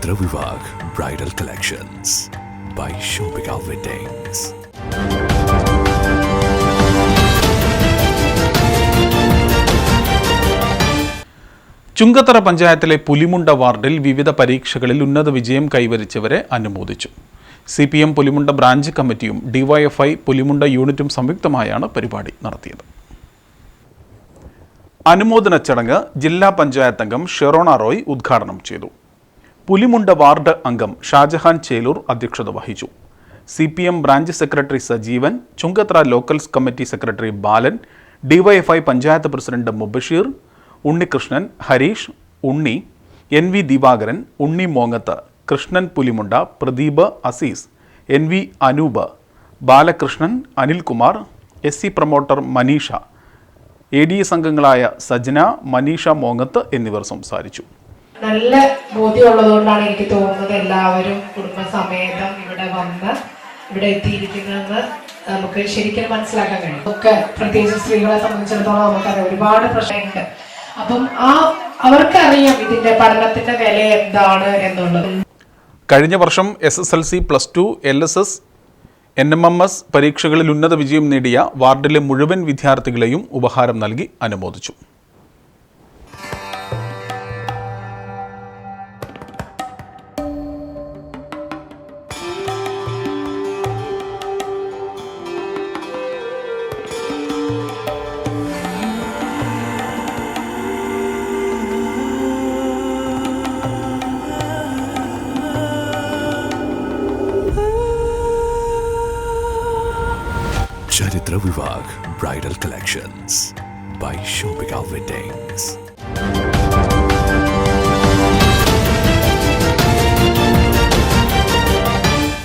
Charitra Vivag Bridal Collections by Shobhika Weddings. Chungathara പഞ്ചായത്തിലെ പുലിമുണ്ട വാർഡിൽ വിവിധ പരീക്ഷകളിൽ ഉന്നത വിജയം കൈവരിച്ചവരെ അനുമോദിച്ചു. CPM പുലിമുണ്ട ബ്രാഞ്ച് കമ്മിറ്റിയും DYFI പുലിമുണ്ട യൂണിറ്റും സംയുക്തമായാണ് പരിപാടി നടത്തിയത്. അനുമോദന ചടങ്ങ് ജില്ലാ പഞ്ചായത്ത് അംഗം ഷെറോണ റോയ് ഉദ്ഘാടനം ചെയ്തു. പുലിമുണ്ട വാർഡ് അംഗം ഷാജഹാൻ ചേലൂർ അധ്യക്ഷത വഹിച്ചു. CPM branch secretary Sajeevan, Chungathara locals committee secretary Balan, DYFI panchayat president Mubasheer, Unnikrishnan, Harish, Unni, NV Divakaran, Unni Mongath, Krishnan Pulimunda, Pradeep, Azeez, NV Anoop, Balakrishnan, Anilkumar, SC promoter Maneesha, ADS അംഗങ്ങളായ സജന, മനീഷ മോങ്ങത്ത് എന്നിവർ സംസാരിച്ചു. നല്ല ബോധ്യമുള്ളതുകൊണ്ടാണ് എനിക്ക് തോന്നുന്നത് എല്ലാവരും കുടുംബസമേതം ഇവിടെ എത്തിയിരിക്കുന്നതെന്ന് നമുക്ക് ശരിക്കും മനസ്സിലാക്കാൻ കഴിയും. ഒക്കെ പ്രത്യേകിച്ച് സ്ത്രീകളെ സംബന്ധിച്ചിടത്തോളം നമുക്കറിയാം ഒരുപാട് പ്രശ്നമുണ്ട്. അപ്പം അവർക്കറിയാം ഇതിന്റെ പഠനത്തിന്റെ വില എന്താണ് എന്നുള്ളത്. കഴിഞ്ഞ വർഷം SSLC, +2, LSS, NMMS പരീക്ഷകളിൽ ഉന്നത വിജയം നേടിയ വാർഡിലെ മുഴുവൻ വിദ്യാർത്ഥികളെയും ഉപഹാരം നൽകി അനുമോദിച്ചു. Charitra Vivag Bridal Collections by Shobhika Weddings.